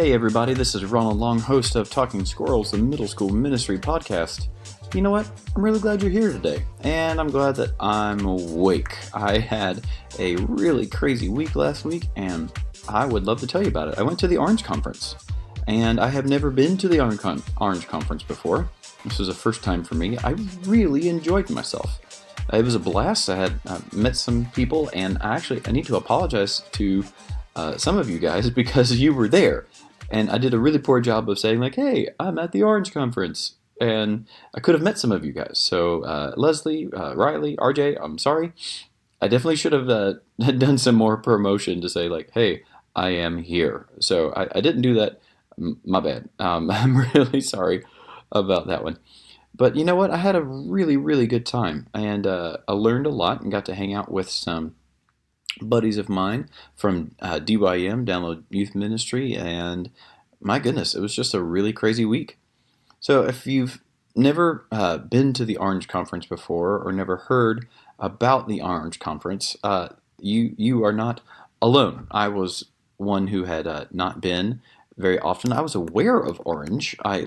Hey everybody, this is Ronald Long, host of Talking Squirrels, the middle school ministry podcast. You know what? I'm really glad you're here today, and I'm glad that I'm awake. I had a really crazy week last week, and I would love to tell you about it. I went to the Orange Conference, and I have never been to the Orange Conference before. This was a first time for me. I really enjoyed myself. It was a blast. I had met some people, and I need to apologize to some of you guys because you were there. And I did a really poor job of saying, like, hey, I'm at the Orange Conference. And I could have met some of you guys. So Leslie, Riley, RJ, I'm sorry. I definitely should have done some more promotion to say, like, hey, I am here. So I didn't do that. My bad. I'm really sorry about that one. But you know what? I had a really, really good time. And I learned a lot and got to hang out with some buddies of mine from DYM, Download Youth Ministry, and my goodness, it was just a really crazy week. So if you've never been to the Orange Conference before or never heard about the Orange Conference, you are not alone. I was one who had not been very often. I was aware of Orange. I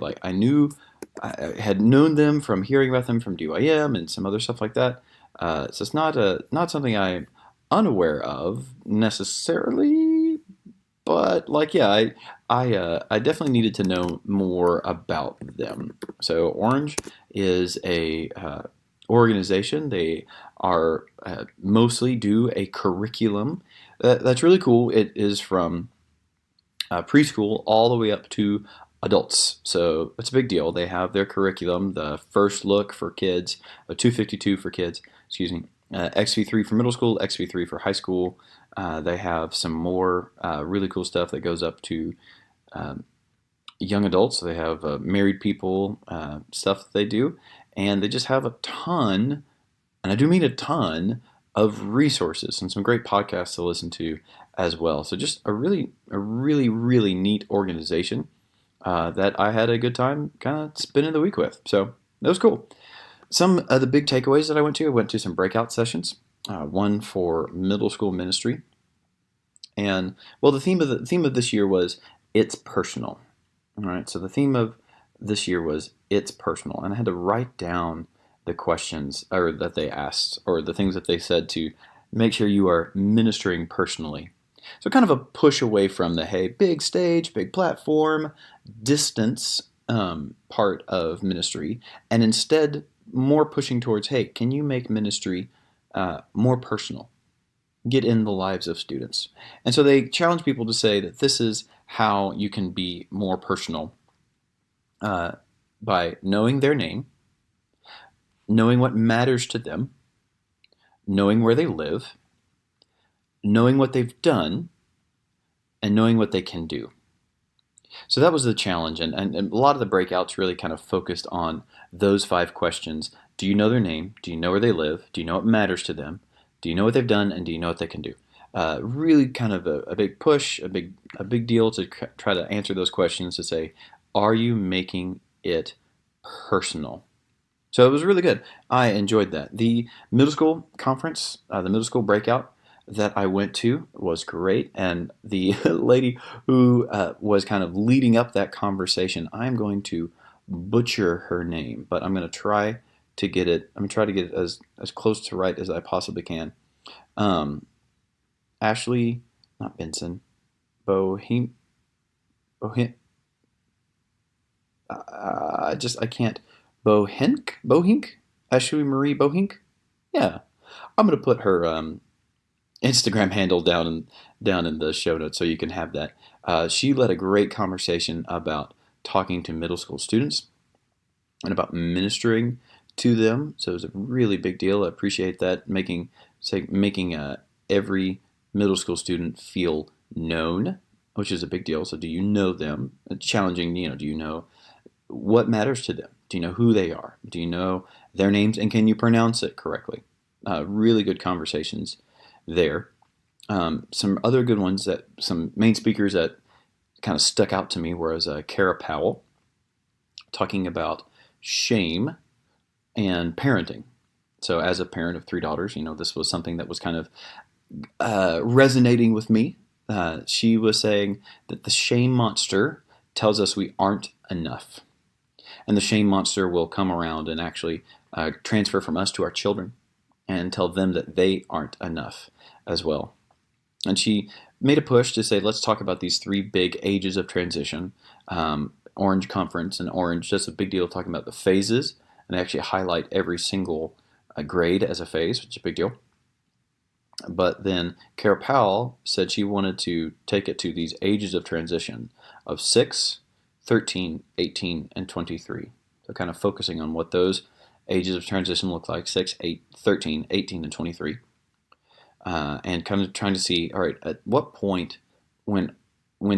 had known them from hearing about them from DYM and some other stuff like that. So it's not something I'm unaware of necessarily, but I definitely needed to know more about them. So Orange is a organization. They are mostly do a curriculum that's really cool. It is from preschool all the way up to adults. So it's a big deal. They have their curriculum, the First Look for kids, 252 for kids, XV3 for middle school, XV3 for high school. They have some more really cool stuff that goes up to young adults. So they have married people stuff that they do. And they just have a ton, and I do mean a ton, of resources and some great podcasts to listen to as well. So just a really, really neat organization that I had a good time kind of spending the week with. So that was cool. Some of the big takeaways that I went to some breakout sessions, one for middle school ministry. And, well, the theme of this year was, it's personal. All right, so the theme of this year was, it's personal. And I had to write down the questions that they asked, or the things that they said to make sure you are ministering personally. So kind of a push away from the, hey, big stage, big platform, distance part of ministry, and instead more pushing towards, hey, can you make ministry more personal? Get in the lives of students. And so they challenge people to say that this is how you can be more personal by knowing their name, knowing what matters to them, knowing where they live, knowing what they've done, and knowing what they can do. So that was the challenge, and a lot of the breakouts really kind of focused on those 5 questions. Do you know their name? Do you know where they live? Do you know what matters to them? Do you know what they've done? And do you know what they can do? Really kind of a big push, a big deal to try to answer those questions, to say, are you making it personal? So it was really good. I enjoyed that. The middle school conference, the middle school breakout that I went to was great, and the lady who was kind of leading up that conversation, I'm going to butcher her name, but I'm going to try to get it. I'm going to try to get it as close to right as I possibly can. Ashley, not Benson, Bohinc. I can't. Bohinc, Ashley Marie Bohinc. Yeah, I'm going to put her Instagram handle down in the show notes so you can have that. She led a great conversation about talking to middle school students and about ministering to them. So it was a really big deal. I appreciate that, making every middle school student feel known, which is a big deal. So do you know them? Challenging, do you know what matters to them? Do you know who they are? Do you know their names? And can you pronounce it correctly? Really good conversations there. Some other good ones, that some main speakers that kind of stuck out to me was Kara Powell, talking about shame and parenting. So as a parent of 3 daughters, this was something that was kind of resonating with me she was saying that the shame monster tells us we aren't enough. And the shame monster will come around and actually transfer from us to our children and tell them that they aren't enough as well. And she made a push to say, let's talk about these 3 big ages of transition. Orange Conference and Orange, that's a big deal, talking about the phases, and they actually highlight every single grade as a phase, which is a big deal. But then Kara Powell said she wanted to take it to these ages of transition of 6, 13, 18, and 23. So kind of focusing on what those ages of transition look like, 6, 8, 13, 18, and 23. And kind of trying to see, all right, at what point when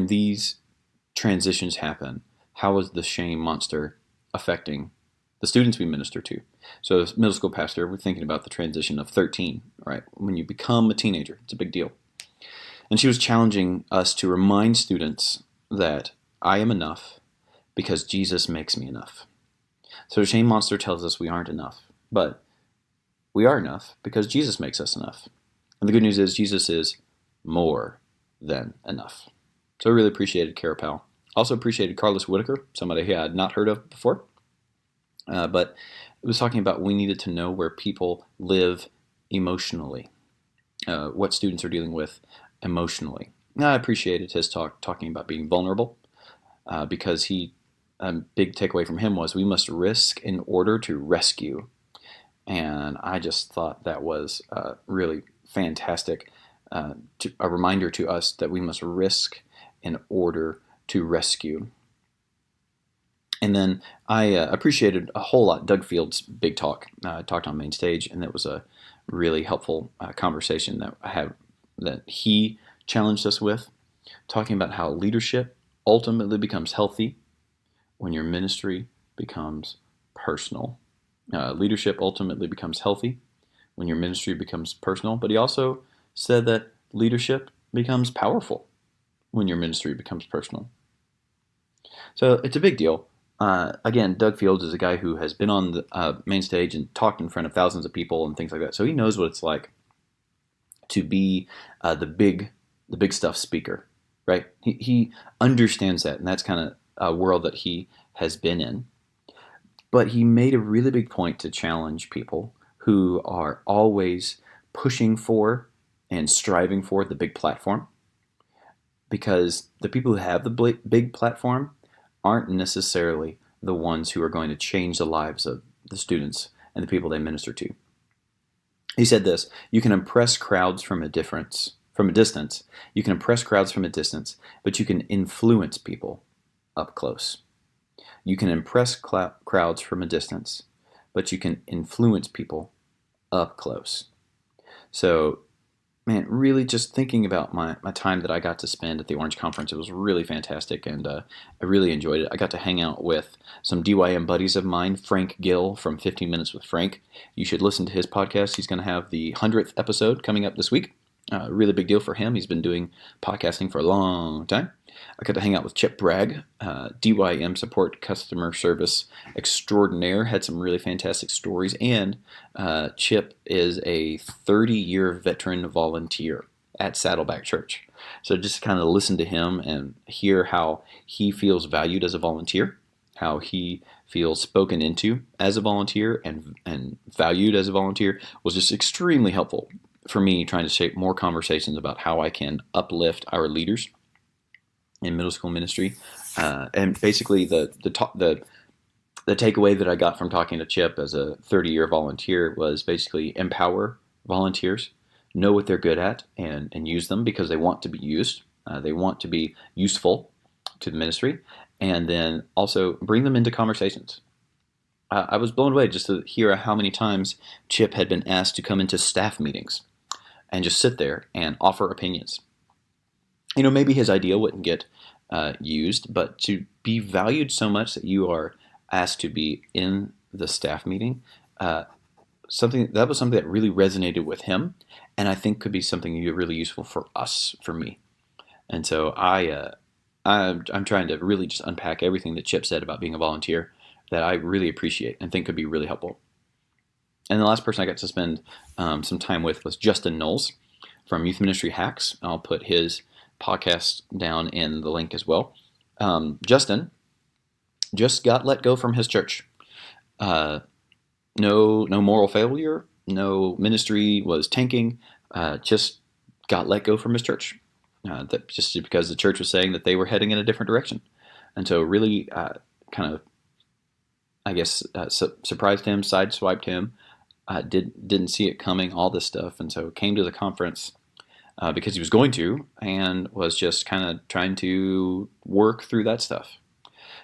these transitions happen, how is the shame monster affecting the students we minister to? So as middle school pastor, we're thinking about the transition of 13, right? When you become a teenager, it's a big deal. And she was challenging us to remind students that I am enough because Jesus makes me enough. So the shame monster tells us we aren't enough, but we are enough because Jesus makes us enough. And the good news is Jesus is more than enough. So I really appreciated Kara Powell. Also appreciated Carlos Whittaker, somebody I had not heard of before. But it was talking about we needed to know where people live emotionally, what students are dealing with emotionally. And I appreciated his talking about being vulnerable, because a big takeaway from him was we must risk in order to rescue. And I just thought that was really fantastic, a reminder to us that we must risk in order to rescue. And then I appreciated a whole lot Doug Field's big talk. I talked on main stage, and it was a really helpful conversation that he challenged us with, talking about how leadership ultimately becomes healthy when your ministry becomes personal. Leadership ultimately becomes healthy when your ministry becomes personal. But he also said that leadership becomes powerful when your ministry becomes personal. So it's a big deal. Again, Doug Fields is a guy who has been on the main stage and talked in front of thousands of people and things like that. So he knows what it's like to be the big stuff speaker, right? He understands that, and that's kind of a world that he has been in. But he made a really big point to challenge people who are always pushing for and striving for the big platform, because the people who have the big platform aren't necessarily the ones who are going to change the lives of the students and the people they minister to. He said this: you can impress crowds from a distance. You can impress crowds from a distance, but you can influence people up close. You can impress crowds from a distance, but you can influence people up close. So, man, really just thinking about my time that I got to spend at the Orange Conference, it was really fantastic, and I really enjoyed it. I got to hang out with some DYM buddies of mine, Frank Gill from 15 Minutes with Frank. You should listen to his podcast. He's going to have the 100th episode coming up this week. Really big deal for him. He's been doing podcasting for a long time. I got to hang out with Chip Bragg, DYM support customer service extraordinaire, had some really fantastic stories, and Chip is a 30-year veteran volunteer at Saddleback Church. So just kind of listen to him and hear how he feels valued as a volunteer, how he feels spoken into as a volunteer and valued as a volunteer was just extremely helpful for me, trying to shape more conversations about how I can uplift our leaders in middle school ministry. And basically the takeaway that I got from talking to Chip as a 30-year volunteer was basically empower volunteers, know what they're good at, and use them because they want to be used. They want to be useful to the ministry, and then also bring them into conversations. I was blown away just to hear how many times Chip had been asked to come into staff meetings and just sit there and offer opinions. You know, maybe his idea wouldn't get used, but to be valued so much that you are asked to be in the staff meeting, something that really resonated with him, and I think could be something really useful for me. And so I'm trying to really just unpack everything that Chip said about being a volunteer that I really appreciate and think could be really helpful. And the last person I got to spend some time with was Justin Knowles from Youth Ministry Hacks. I'll put his podcast down in the link as well. Justin just got let go from his church. No moral failure, no ministry was tanking, just got let go from his church. That just because the church was saying that they were heading in a different direction. And so really kind of, I guess, surprised him, sideswiped him, didn't see it coming, all this stuff. And so came to the conference because he was going to, and was just kind of trying to work through that stuff.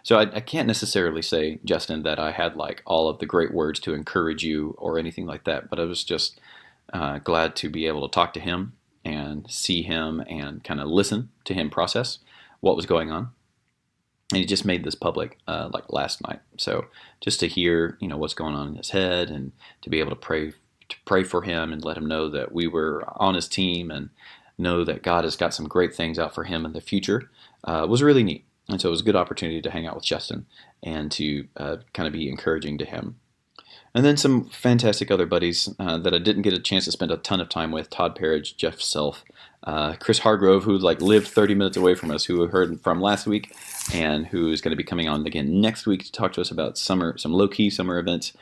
So I can't necessarily say, Justin, that I had like all of the great words to encourage you or anything like that, but I was just glad to be able to talk to him and see him and kind of listen to him process what was going on. And he just made this public like last night. So just to hear, what's going on in his head, and to be able to pray for him and let him know that we were on his team and know that God has got some great things out for him in the future was really neat. And so it was a good opportunity to hang out with Justin and to kind of be encouraging to him. And then some fantastic other buddies that I didn't get a chance to spend a ton of time with: Todd Parridge, Jeff Self, Chris Hargrove, who lived 30 minutes away from us, who we heard from last week, and who is going to be coming on again next week to talk to us about some low-key summer events.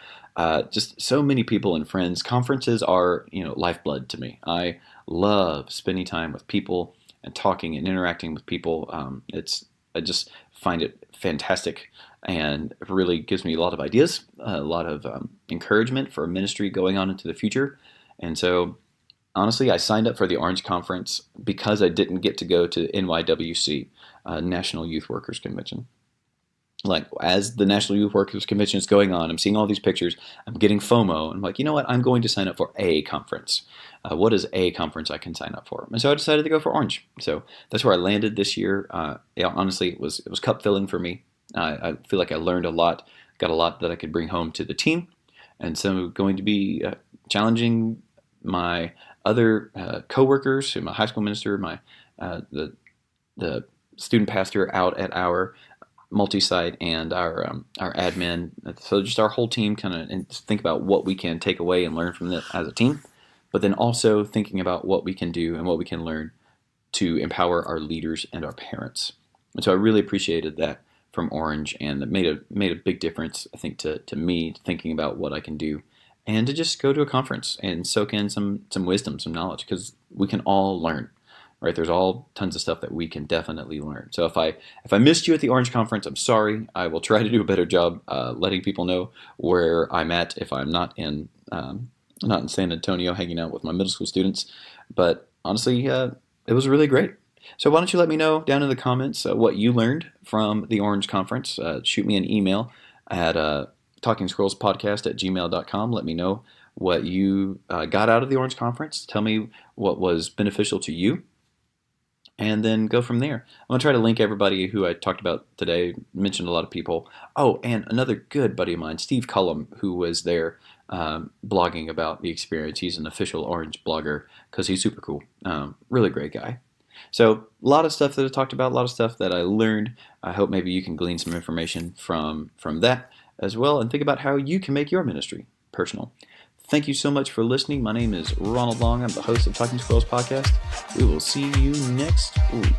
Just so many people and friends. Conferences are, lifeblood to me. I love spending time with people and talking and interacting with people. I just find it fantastic, and it really gives me a lot of ideas, a lot of encouragement for ministry going on into the future. And so, honestly, I signed up for the Orange Conference because I didn't get to go to NYWC, National Youth Workers Convention. As the National Youth Workers Convention is going on, I'm seeing all these pictures, I'm getting FOMO, and I'm like, you know what, I'm going to sign up for a conference. What is a conference I can sign up for? And so I decided to go for Orange. So that's where I landed this year. Honestly, it was cup filling for me. I feel like I learned a lot, got a lot that I could bring home to the team, and so going to be challenging my other co-workers, my high school minister, my the student pastor out at our multi-site, and our admin. So just our whole team and think about what we can take away and learn from it as a team, but then also thinking about what we can do and what we can learn to empower our leaders and our parents. And so I really appreciated that from Orange, and it made a big difference, I think, to me, thinking about what I can do, and to just go to a conference and soak in some wisdom, some knowledge, because we can all learn. Right, there's all tons of stuff that we can definitely learn. So if I missed you at the Orange Conference, I'm sorry. I will try to do a better job letting people know where I'm at if I'm not in San Antonio hanging out with my middle school students. But honestly, it was really great. So why don't you let me know down in the comments what you learned from the Orange Conference. Shoot me an email at talkingscrollspodcast@gmail.com. Let me know what you got out of the Orange Conference. Tell me what was beneficial to you, and then go from there. I'm going to try to link everybody who I talked about today, mentioned a lot of people. Oh, and another good buddy of mine, Steve Cullum, who was there blogging about the experience. He's an official Orange blogger because he's super cool. Really great guy. So a lot of stuff that I talked about, a lot of stuff that I learned. I hope maybe you can glean some information from that as well, and think about how you can make your ministry personal. Thank you so much for listening. My name is Ronald Long. I'm the host of Talking Squirrels Podcast. We will see you next week.